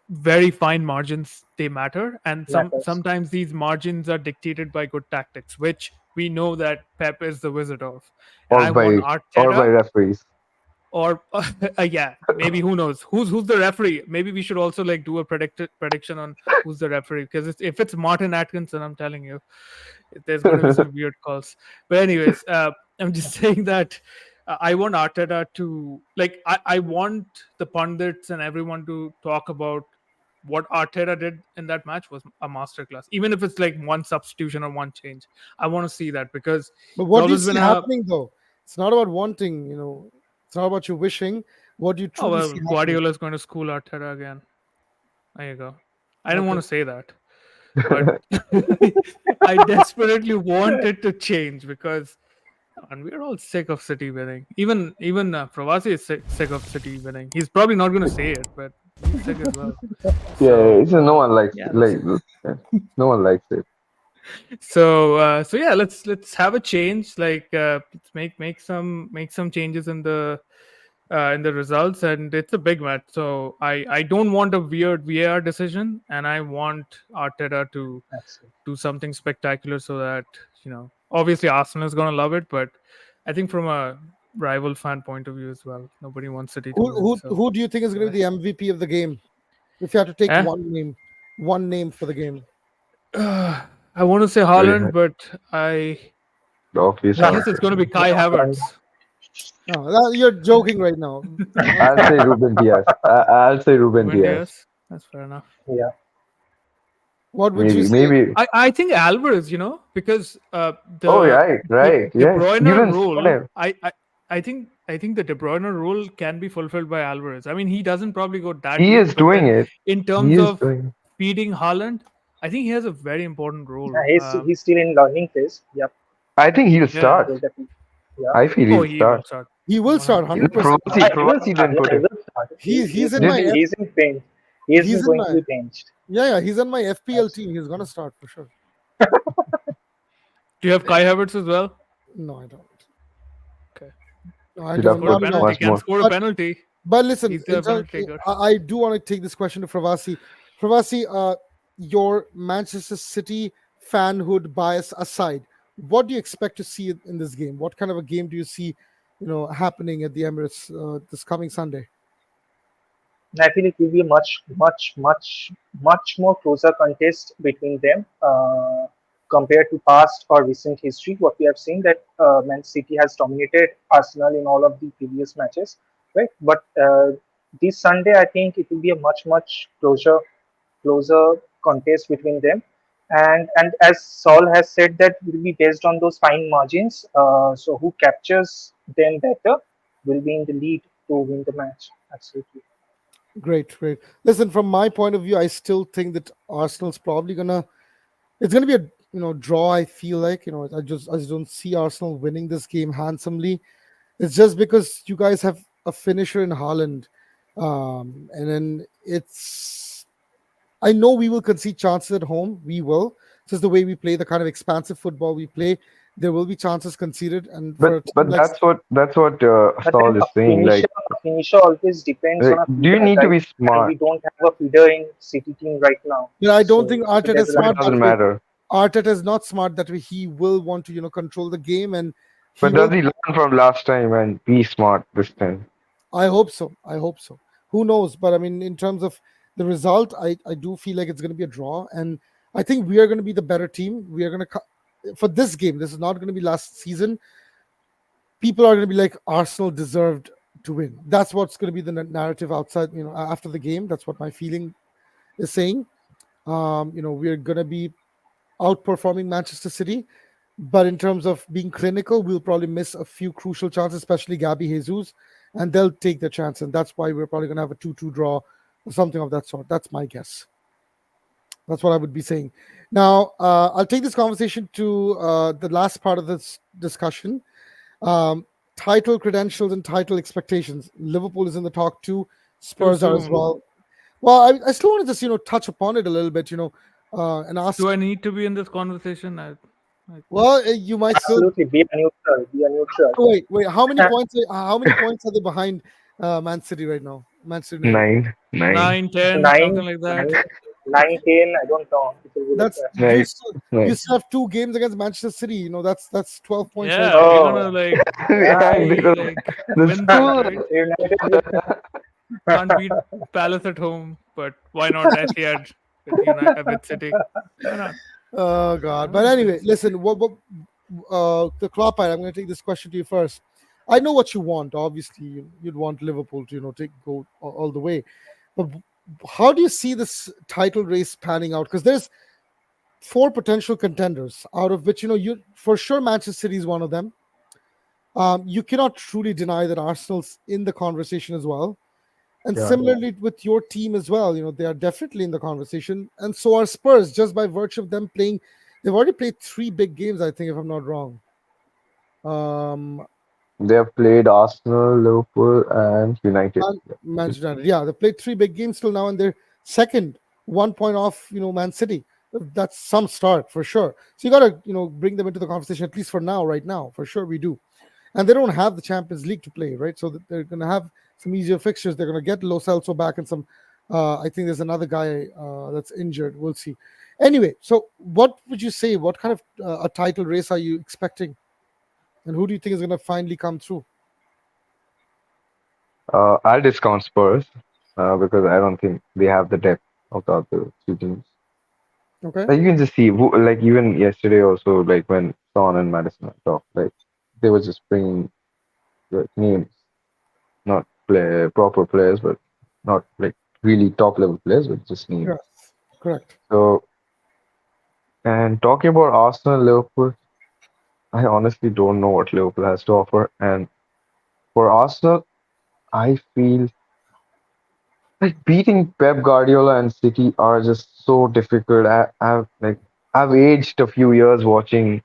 very fine margins, they matter, and matters. sometimes these margins are dictated by good tactics, which we know that Pep is the wizard of. And Or I want by Arteta, referees. or yeah, maybe, who knows who's the referee. Maybe we should also like do a prediction on who's the referee, because if it's Martin Atkinson, I'm telling you, there's going to be some weird calls. But anyways, I'm just saying that I want Arteta to like, I want the pundits and everyone to talk about what Arteta did in that match was a masterclass, even if it's like one substitution or one change. I want to see that, because But it's what do you always see been a, happening, though? It's not about wanting, it's not about you wishing. What do you oh truly well, see happening? Guardiola is going to school Arteta again. There you go. I don't want Okay. to say that, but I desperately want it to change because and we're all sick of City winning. Even Pravasi is sick of City winning. He's probably not going to say it, but he's sick as well. Yeah, So it's no one likes yeah, like yeah, no one likes it. so yeah, let's have a change. Like let's make some changes in the results, and it's a big match. So I don't want a weird VAR decision, and I want Arteta to Absolutely. do something spectacular so that obviously Arsenal is going to love it, but I think from a rival fan point of view as well, nobody wants City to Who win. who So who do you think is going to be the MVP of the game? If you had to take eh? one name for the game. I want to say Very Haaland, high. but I The obvious I No, guess answer. it's going to be no, Kai Havertz. You're joking right now. I'll Honestly, say Ruben Diaz. I'll say Ruben Ruben Diaz. Diaz. That's fair enough. yeah. what would you Maybe, say? maybe. I think Alvarez, because Oh, the right, the right. De Yes. You Bruyne didn't start role, him. I think the De Bruyne role can be fulfilled by Alvarez. I mean, he doesn't probably go that He deep, is but doing then it. in He terms is of doing it. feeding Haaland, I think he has a very important role. He's still in learning phase. Yep. I think he'll Yeah. start. Will definitely. Yeah. I feel Oh, he'll he will start. start He will start 100%. 100%. Pravasi, He will Pravasi start. didn't Yeah, put he him. will start. He's in Did my he? He's in pain. He isn't he's in going to my be benched. yeah, he's in my FPL Absolutely. team. He's gonna start for sure. Do you have Kai Havertz as well? No, I don't. Okay. No, I You'd have don't. Score a Not put in my. penalty. much Can more. score a But penalty. but listen, He's the penalty taker. I do want to take this question to Pravasi. Pravasi, your Manchester City fanhood bias aside, what do you expect to see in this game? What kind of a game do you see, happening at the Emirates this coming Sunday? And I feel it will be a much more closer contest between them compared to past or recent history. What we have seen that Man City has dominated Arsenal in all of the previous matches, right? But this Sunday, I think it will be a much closer contest between them. And as Saul has said, that will be based on those fine margins. So who captures them better will be in the lead to win the match. Absolutely. Great, great. Listen, from my point of view, I still think that Arsenal's probably gonna. It's gonna be a draw. I feel like I just don't see Arsenal winning this game handsomely. It's just because you guys have a finisher in Haaland, and then it's. I know we will concede chances at home. We will. Just the way we play, the kind of expansive football we play, there will be chances conceded. And for But a team but like that's what But then Saul is saying. a finisher always depends on a Do you feeder, need to right? be And we smart? don't have a feeder in City team right now. I don't think So Arteta there's is a lot But it smart of that doesn't way. matter. Arteta is not smart that way. He will want to, control the game, and he But will. does he learn from last time and be smart this time? I hope so. I hope so. Who knows? But I mean, in terms of the result, I do feel like it's going to be a draw, and I think we are going to be the better team. We are going to for this game. This is not going to be last season. People are going to be like Arsenal deserved to win. That's what's going to be the narrative outside. After the game, that's what my feeling is saying. We're going to be outperforming Manchester City. But in terms of being clinical, we'll probably miss a few crucial chances, especially Gabby Jesus, and they'll take their chance. And that's why we're probably going to have a 2-2 draw or something of that sort. That's my guess. That's what I would be saying. Now, I'll take this conversation to the last part of this discussion. Um, Title credentials and title expectations. Liverpool is in the talk too. Too Spurs are as soon. well. Well, I still want to just touch upon it a little bit, and Do ask. I need to be in this conversation? I Well, you might still. absolutely be a neutral. Be a neutral. Wait. How many points? How many points are they behind Man City right now? Manchester United. Nine. 9, 10, something Nine, like that. nine, Okay, 9, 10. I don't know. It will be like that's that. you Right, still you right. still have 2 games against Manchester City. That's 12 points right Yeah, there. we're gonna Oh, like Yeah, really because like the win that, school. right? United. Can't beat Palace at home, but why not Etihad with City? Why not? Oh God! Oh, But anyway, it's listen. The Klopp? I'm going to take this question to you first. I know what you want. Obviously, you'd want Liverpool to take go all the way. But how do you see this title race panning out? Because there's 4 potential contenders, out of which you for sure Manchester City is one of them. You cannot truly deny that Arsenal's in the conversation as well. And Yeah, similarly with your team as well, they are definitely in the conversation, and so are Spurs, just by virtue of them playing. They've already played three big games, I think, if I'm not wrong. Um, they have played Arsenal, Liverpool, and United. and Yeah. Manchester United, yeah, they played three big games till now, and they're second, 1 point off, Man City. That's some start for sure. So you got to, bring them into the conversation at least for now, right now, for sure we do. And they don't have the Champions League to play, right? So they're going to have some easier fixtures. They're going to get Lo Celso back and some. I think there's another guy that's injured. We'll see. Anyway, so what would you say? What kind of a title race are you expecting, and who do you think is going to finally come through? I'll discount Spurs because I don't think they have the depth of the other two teams. Okay, Like you can just see, like even yesterday also, like when Son and Madison talked, like they were just bringing like, names, not proper players, but not like really top level players, but just names. yes, correct. So, and talking about Arsenal, Liverpool, I honestly don't know what Liverpool has to offer. And for Arsenal, I feel like beating Pep Guardiola and City are just so difficult. I've aged a few years watching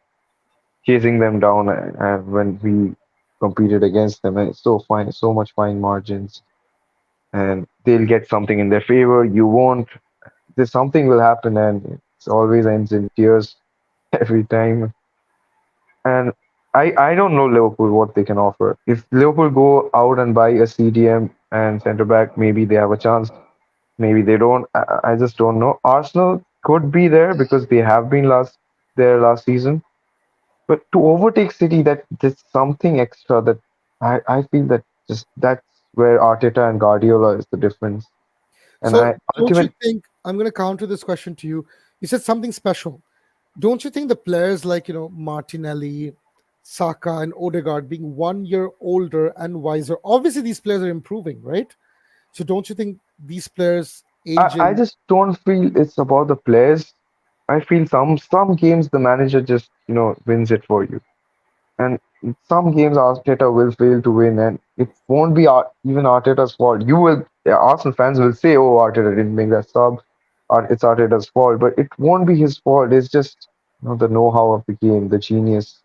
chasing them down and when we competed against them and it's so fine, so much fine margins and they'll get something in their favor. You won't. There's something will happen and it always ends in tears every time. And I don't know Liverpool what they can offer. If Liverpool go out and buy a CDM and centre back, maybe they have a chance. Maybe they don't. I just don't know. Arsenal could be there because they have been last season. But to overtake City, that there's something extra that I feel that just that's where Arteta and Guardiola is the difference. And So I don't you ultimate think I'm going to counter this question to you? You said something special. Don't you think the players like Martinelli, Saka, and Odegaard being 1 year older and wiser? Obviously, these players are improving, right? So don't you think these players I aging? just don't feel it's about the players. I feel some games the manager just wins it for you. And in some games Arteta will fail to win, and it won't be even Arteta's fault. Arsenal fans will say, "Oh, Arteta didn't make that sub, or it's Arteta's fault," but it won't be his fault. It's just the know-how of the game, the genius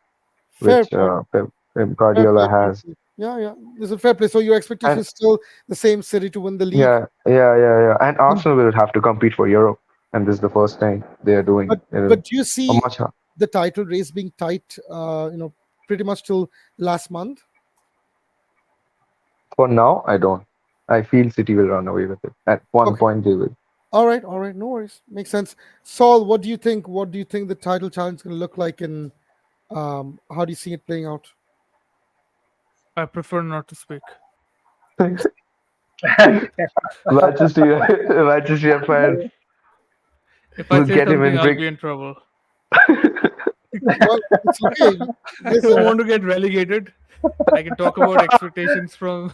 Fair which point. Pep Fair Guardiola play. Fair has. play. Yeah, yeah. There's a fair play. So your expectation And is still the same: City to win the league. yeah. And And, Arsenal will have to compete for Europe, and this is the first time they are doing but it. but do you A see much the title race being tight? Pretty much till last month. for now, I don't. I feel City will run away with it. At one Okay. point, they will. All right. No worries. Makes sense. Saul, what do you think? What do you think the title challenge is going to look like, and how do you see it playing out? I prefer not to speak. Manchester, Manchester fans If I will say get him something, in I'll brick. be in trouble. Well, it's okay. I don't Listen, want to get relegated. I can talk about expectations from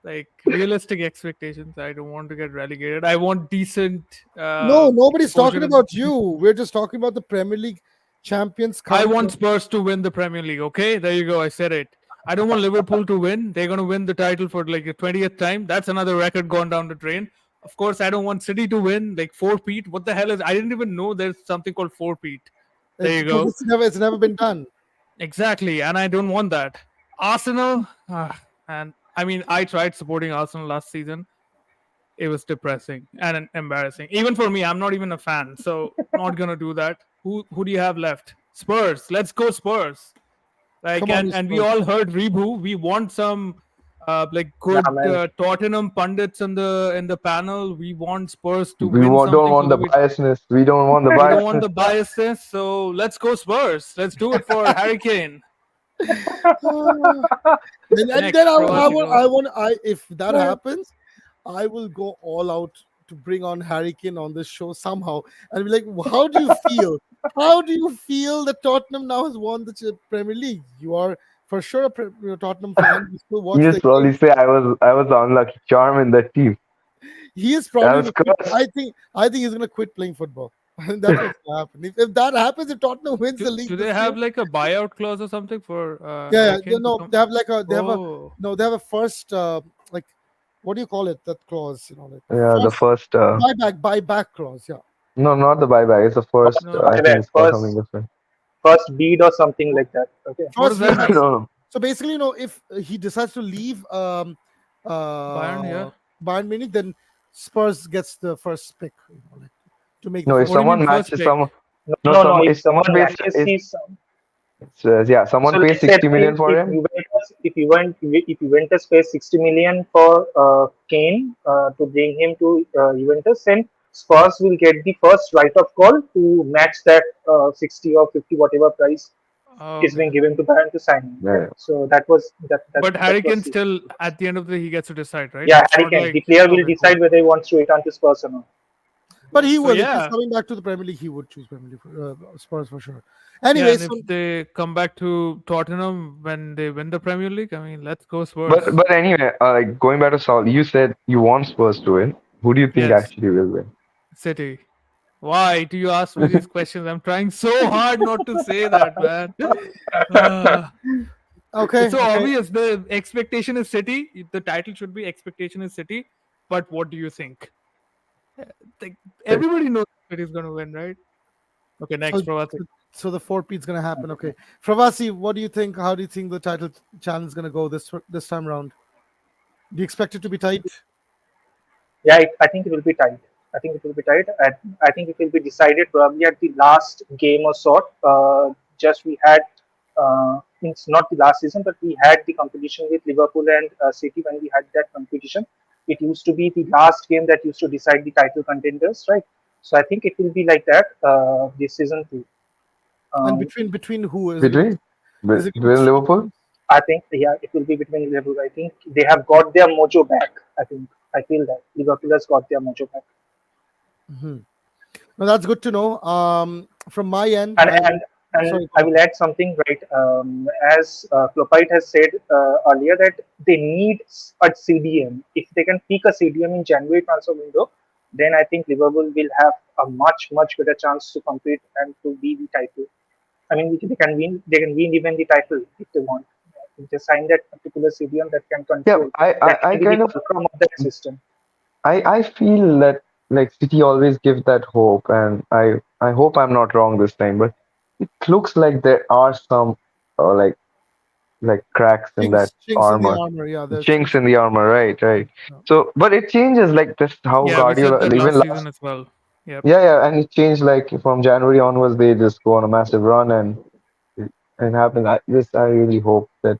like realistic expectations. I don't want to get relegated. I want decent no, nobody's exposure talking in the about you. We're just talking about the Premier League champions I current. want Spurs to win the Premier League. Okay, there you go. I said it. I don't want Liverpool to win. They're going to win the title for like the 20th time. That's another record gone down the drain. Of course, I don't want City to win like four-peat. What the hell is? I didn't even know there's something called four-peat. There you Because go. it's never been done. Exactly, and I don't want that. Arsenal, and I mean, I tried supporting Arsenal last season. It was depressing and embarrassing. Even for me, I'm not even a fan, so not gonna do that. Who do you have left? Spurs. Let's go Spurs. Like Come on, you and we Spurs. all heard Rebu. We want some like Yeah, good man. Tottenham pundits in the panel. We want Spurs to We win don't something so want that the biasness. We don't want the we don't want biasness. the biasness. So let's go Spurs. Let's do it for Harry Kane. Ah. And then Next, Portugal. if that happens, I will go all out to bring on Harry Kane on this show somehow and be like, how do you feel? How do you feel that Tottenham now has won the Premier League? You are for sure a Tottenham fan. You still You watch just the probably games. say I was the unlucky charm in that team. He is I probably was going to quit. cursed. I think he's going to quit playing football. I think that's what's going to happen. If that happens, if Tottenham wins the Do league they this year, have like a buyout clause or something for yeah, Harry yeah, Kane to no, come? they have like a Oh, they have a first like what do you call it? That clause, like the Yeah, the first first. buyback clause. Yeah. No, not the buyback. It's the first. No. I think Buyback, it's called something different. first bid or something like that. Okay. What does First, that yes. mean? No, So basically, if he decides to leave Bayern, yeah. Bayern Munich, then Spurs gets the first pick, like to make the no. If first What do you pick. mean someone first matches pick? someone, No, no, no, no. someone If if someone someone pays, matches if his, yeah, someone so pays let's say 60 that million for him. If Juventus pays 60 million for Kane to bring him to Juventus, then Spurs will get the first right of call to match that 60 or 50 whatever price is Okay. being given to Bayern to sign him. Yeah, Right? yeah. So that was But that Harry was Kane the still, at the end of the day, he gets to decide, right? yeah, It's Harry not Kane. like, The player will okay, cool. decide whether he wants to return to Spurs or not. But he So will, if he's yeah, coming back to the Premier League, he would choose Premier League Spurs for sure. yeah. Anyway, And so if they come back to Tottenham when they win the Premier League, I mean, let's go But Spurs. but anyway, like going back to Saul, you said you want Spurs to win. Who do you think Yes, actually will win? City. Why do you ask me these questions? I'm trying so hard not to say that, man. Ah, it's okay, so okay. obvious. The expectation is City. The title should be expectation is City. But what do you think? Like, everybody knows City is going to win, right? Okay, So, next, Pravati. so the four-peat is gonna happen. Okay, Pravasi, what do you think? How do you think the title challenge is gonna go this time round? Do you expect it to be tight? Yeah, I think it will be tight. I think it will be tight. I think it will be decided probably at the last game or sort. Just we had, it's not the last season, but we had the competition with Liverpool and City when we had that competition. It used to be the last game that used to decide the title contenders, right? So I think it will be like that this season too. And Um, between who is it? Gonna Between be, is it gonna be between three Liverpool? teams? I think yeah, it will be between Liverpool. I think they have got their mojo back. I feel that Liverpool has got their mojo back. Mhm. No, that's good to know. From my end, And I and and sorry, go I ahead. will add something, right? As Klopite has said earlier, that they need a CDM. If they can pick a CDM in January transfer window, then I think Liverpool will have a much better chance to compete and to be the title. I mean, they can win. They can win even the title if they want. If they sign that particular CDM that can Yeah, control, I, that I, I can be the kind of fulcrum of that system. I feel that like City always give that hope, and I hope I'm not wrong this time, but it looks like there are some cracks in that Chinks in the armor, armor. Yeah, there's chinks chinks. in the armor, right, right. Yeah. So, but it changes like this how Yeah, we said Guardiola that even last season last, as well. Yep. yeah, yeah, and it changed like from January onwards they just go on a massive run and happen. I really hope that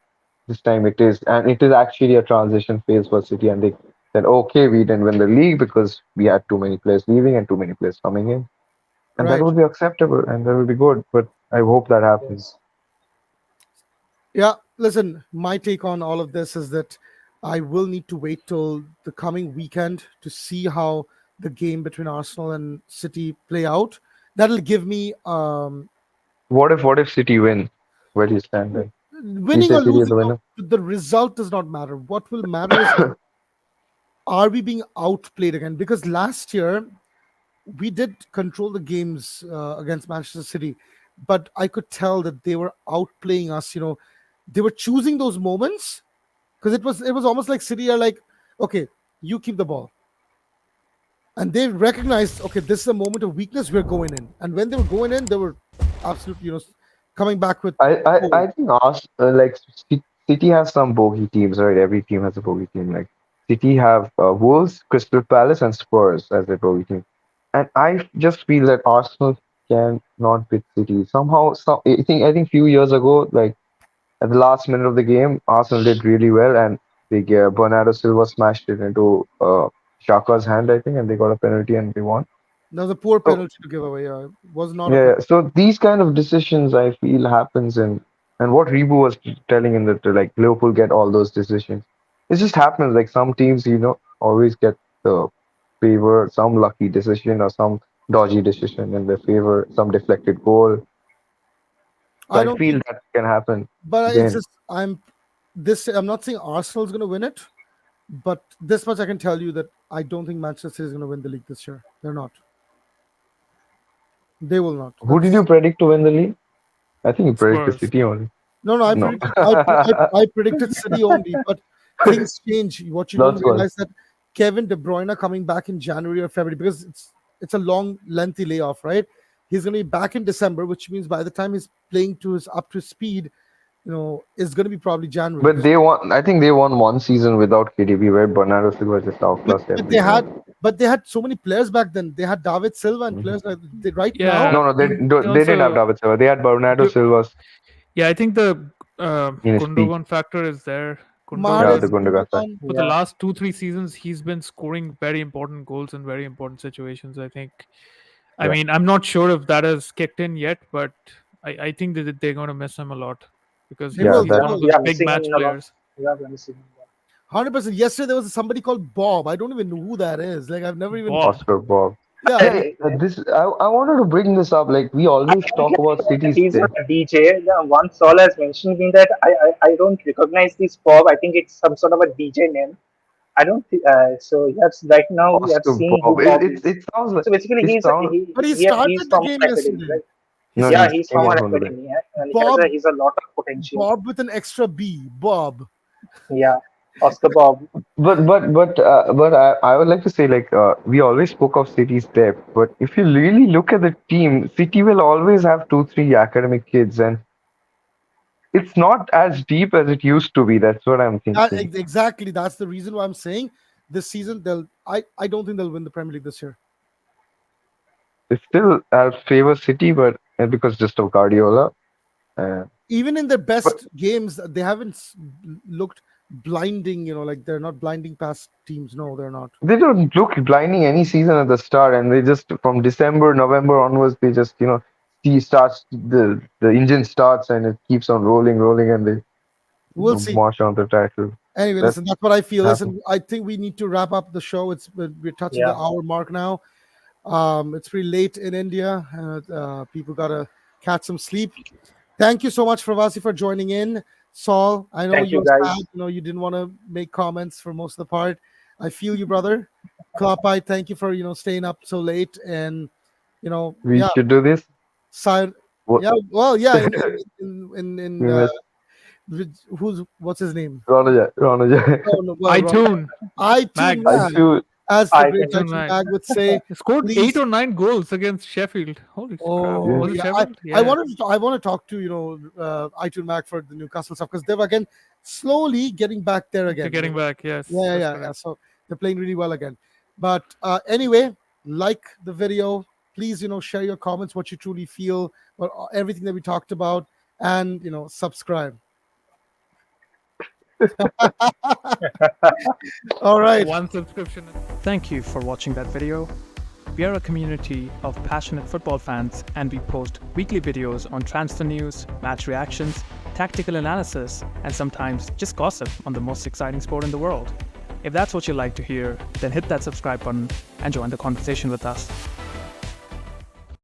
this time it is, and it is actually a transition phase for City, and they said, okay, we didn't win the league because we had too many players leaving and too many players coming in, and that Right. would be acceptable and that would be good. But I hope that happens. Yes. Yeah. Listen, my take on all of this is that I will need to wait till the coming weekend to see how the game between Arsenal and City play out. That'll give me What if City win? Where do you stand then? You winning say or City is losing. the winner. The result does not matter. What will matter is, are we being outplayed again? Because last year we did control the games against Manchester City, but I could tell that they were outplaying us. They were choosing those moments because it was almost like City are like, okay, you keep the ball, and they recognized, okay, this is a moment of weakness. We're going in, and when they were going in, they were absolutely, coming back with I goal. think City has some bogey teams, right? Every team has a bogey team. Like City have Wolves, Crystal Palace, and Spurs as their bogey team, and I just feel that Arsenal can not beat City somehow. I think few years ago, like at the last minute of the game, Arsenal did really well, and Bernardo Silva smashed it into Xhaka's hand, I think, and they got a penalty and they won. That was a poor So penalty to give away. Was not a yeah, good. yeah. So these kind of decisions I feel happens in, and what Rebu was telling in that like Liverpool get all those decisions. It just happens like some teams, always get the favor, some lucky decision or some dodgy decision in their favor, some deflected goal. So I I don't feel think, that can happen but it's again. just I'm not saying Arsenal's going to win it, but this much I can tell you that I don't think Manchester City is going to win the league this year. They're not. They will not. Who did you That's predict to win the league? I think you predicted Spurs. City only. no, no. I No. predicted. I predicted City only, but things change. What you don't That's one. realize that Kevin De Bruyne coming back in January or February, because it's a long, lengthy layoff, right? He's going to be back in December, which means by the time he's playing to his up to speed, it's going to be probably January. But I think they won one season without KDB, where Bernardo Silva just But outclassed but they everyone. had but they had so many players back then. They had David Silva and Mhm. players like right now. Yeah, No, they didn't have also David Silva. They had Bernardo you, Silva's yeah, I think the in his peak. Gundogan factor is there. Yeah, Mahrez, the Gundogan, Gundogan side. Gundogan. for the Yeah, last 2-3 seasons, he's been scoring very important goals in very important situations. I think. I Yeah. mean, I'm not sure if that has kicked in yet, but I think that they're going to miss him a lot because They he's Yeah, will. he's They that one yeah, of will. we those are big missing him match in a lot. players. Yeah, we are missing him. 100%. Yesterday there was somebody called Bob. I don't even know who that is. Like I've never even. Bob. Oscar Bob. Yeah. Yeah, this I wanted to bring this up. Like we I always think talk about cities he's there. not a DJ. Once Saul has mentioned me that I don't recognize this Bob. I think it's some sort of a DJ name. I don't. So yes, right now we are Oscar seeing who Bob. Bob is. It sounds like So basically, it sounds. But he started he's the from game our academy, yesterday. right? He No, Yeah, started he he's came from in our from the bench. academy, and Bob. he's a lot of potential. Bob with an extra B. Bob. Yeah, Oscar Bob. I would like to say like we always spoke of City's depth, but if you really look at the team, City will always have two, three academic kids, and it's not as deep as it used to be. That's what I'm thinking. Exactly. That's the reason why I'm saying this season they'll. I don't think they'll win the Premier League this year. It's still I'll favor City, but because just of Guardiola. Uh, Even in their but best games, they haven't looked blinding. Like they're not blinding past teams. No, they're not. they don't look blinding any season at the start, and they just from December, November onwards, they just see starts the engine starts and it keeps on rolling, rolling, and they We'll see. march on the title. Anyway, That's listen, that's what I feel. happened. Listen, I think we need to wrap up the show. We're touching the Yeah, hour mark now. It's pretty late in India. People gotta catch some sleep. Thank you so much, Pravasi, for joining in. Saul, I know thank you you were sad. guys. You didn't want to make comments for most of the part. I feel you, brother. Klapai, thank you for staying up so late and We yeah, should do this. What? yeah. Well, yeah. In We what's his name? Ronoja, Ronoja. Oh no, well, wrong. iTunes, iTunes Mag. I Mag, too. as the I great think iTunes iTunes Mag. Mag would say. He scored Please. 8 or 9 goals against Sheffield. Holy crap! Oh Was it yeah, Sheffield? I Yeah. I want to talk to iTunes Mac for the Newcastle stuff because they're again slowly getting back there They're again. getting back. Yes. Yeah, That's yeah, yeah. correct. So they're playing really well again. But anyway, like the video, please share your comments, what you truly feel, or everything that we talked about, and subscribe. All right. One subscription. Thank you for watching that video. We are a community of passionate football fans and we post weekly videos on transfer news, match reactions, tactical analysis, and sometimes just gossip on the most exciting sport in the world. If that's what you like to hear, then hit that subscribe button and join the conversation with us.